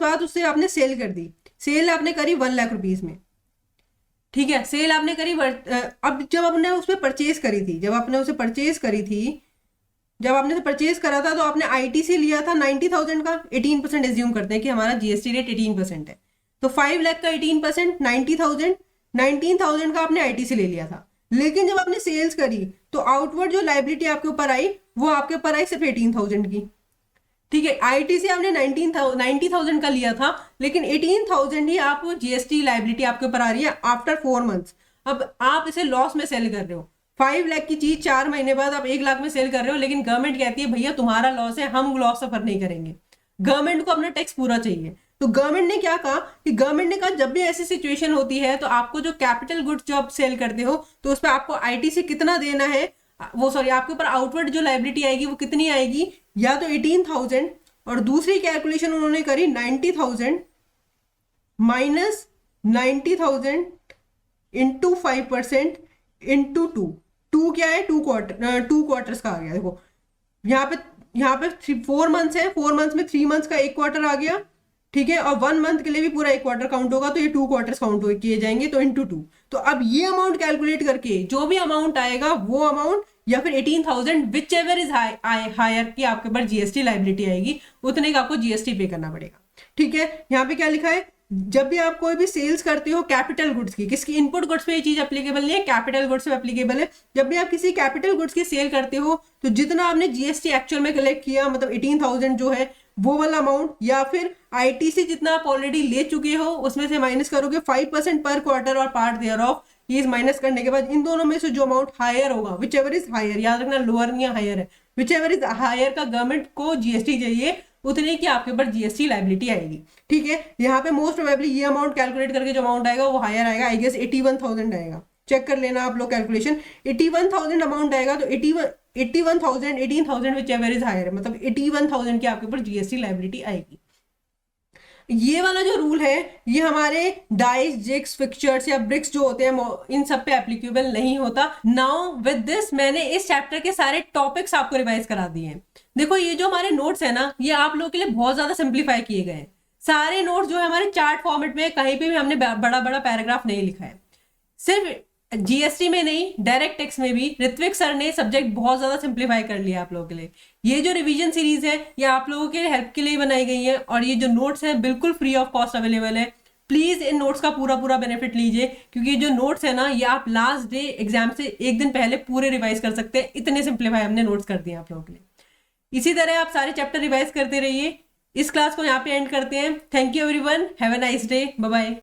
बाद उससे आपने सेल कर दी, सेल आपने करी 1 लाख रुपीज में। ठीक है, सेल आपने करी, अब जब आपने उसमें परचेज करी थी, जब आपने उसे परचेज करा था तो आपने आईटीसी लिया था 90,000 का, 18% एज्यूम करते हैं कि हमारा जीएसटी रेट 18% है, तो 5 लाख का 18% 19,000 का आपने आईटीसी ले लिया था। लेकिन जब आपने सेल्स करी तो आउटवर्ड जो लायबिलिटी आपके ऊपर आई वो आपके ऊपर आई सिर्फ 18,000 की। ठीक है, आईटीसी आपने 90,000 का लिया था, लेकिन 18,000 ही आप जीएसटी लाइबिलिटी आपके ऊपर आ रही है आफ्टर 4 मंथ्स। अब आप इसे लॉस में सेल कर रहे हो, 5 लाख की चीज 4 महीने बाद आप 1 लाख में सेल कर रहे हो, लेकिन गवर्नमेंट कहती है भैया तुम्हारा लॉस है, हम लॉस सफर नहीं करेंगे। गवर्नमेंट को अपना टैक्स पूरा चाहिए। तो गवर्नमेंट ने क्या कहा कि गवर्नमेंट ने कहा जब भी ऐसी सिचुएशन होती है तो आपको जो कैपिटल गुड्स जो आप सेल करते हो तो उस पर आपको आईटीसी कितना देना है, वो सॉरी आपके ऊपर आउटवर्ड जो लाइबिलिटी आएगी वो कितनी आएगी, या तो 18,000, और दूसरी कैलकुलेशन उन्होंने करी 90,000 माइनस 90,000 इंटू 5% इंटू 2 क्या है, 2 क्वार्टर्स का आ गया। देखो यहाँ पे 4 मंथ्स है, 4 मंथ्स में 3 मंथ्स का 1 क्वार्टर आ गया, ठीक है, और 1 मंथ के लिए भी पूरा 1 क्वार्टर काउंट होगा, तो ये 2 क्वार्टर्स काउंट किए जाएंगे, तो इंटू 2। तो अब ये अमाउंट कैलकुलेट करके जो भी अमाउंट आएगा वो अमाउंट, या फिर 18,000 विच एवर इज हायर की आपके ऊपर जीएसटी लाइबिलिटी आएगी, उतने का आपको जीएसटी पे करना पड़ेगा। ठीक है, यहाँ पे क्या लिखा है, जब भी आप कोई भी सेल्स करते हो कैपिटल गुड्स की, किसकी, इनपुट गुड्स पे ये चीज एप्लीकेबल नहीं है, कैपिटल गुड्स पे एप्लीकेबल है। जब भी आप किसी कैपिटल गुड्स की सेल करते हो तो जितना आपने जीएसटी एक्चुअल में कलेक्ट किया, मतलब 18,000 जो है वो वाला अमाउंट, या फिर आईटीसी जितना आप ऑलरेडी ले चुके हो उसमें से माइनस करोगे 5% पर क्वार्टर और पार्ट देयर ऑफ, ये माइनस करने के बाद इन दोनों में से जो अमाउंट हायर होगा, विच एवर इज हायर, याद रखना लोअर नहीं हायर है, विच एवर इज हायर का गवर्नमेंट को जीएसटी चाहिए, उतने की आपके ऊपर जीएसटी लाइबिलिटी आएगी। ठीक है, यहाँ पे मोस्ट प्रोबेबली ये अमाउंट कैलकुलेट करके जो अमाउंट आएगा वो हायर आएगा, आई गेस 81,000 आएगा, चेक कर लेना आप लोग कैलकुलेशन, 81,000 अमाउंट आएगा, तो 81,000 18,000 विच एवर इज हायर, मतलब 81,000 की आपके ऊपर जीएसटी लाइबिलिटी आएगी। ये वाला जो रूल है ये हमारे डाइस, जिग्स, फिक्चर्स या ब्रिक्स जो होते हैं इन सब पे एप्लीकेबल नहीं होता। नाउ विद दिस मैंने इस चैप्टर के सारे टॉपिक्स आपको रिवाइज करा दिए हैं। देखो ये जो हमारे नोट्स है ना, ये आप लोगों के लिए बहुत ज्यादा सिंप्लीफाई किए गए हैं। सारे नोट्स जो है हमारे चार्ट फॉर्मेट में, कहीं पे भी हमने बड़ा बड़ा पैराग्राफ नहीं लिखा है। सिर्फ जीएसटी में नहीं, डायरेक्ट टैक्स में भी ऋत्विक सर ने सब्जेक्ट बहुत ज्यादा सिंप्लीफाई कर लिया आप लोगों के लिए। ये जो रिवीजन सीरीज है ये आप लोगों के हेल्प के लिए बनाई गई है, और ये जो नोट्स है बिल्कुल फ्री ऑफ कॉस्ट अवेलेबल है। प्लीज इन नोट्स का पूरा बेनिफिट लीजिए, क्योंकि जो नोट्स है ना ये आप लास्ट डे एग्जाम से 1 दिन पहले पूरे रिवाइज कर सकते हैं, इतने सिंप्लीफाई हमने नोट्स कर दिए आप लोगों के लिए। इसी तरह आप सारे चैप्टर रिवाइज करते रहिए। इस क्लास को यहाँ पे एंड करते हैं। Thank you everyone, have a nice day, bye bye.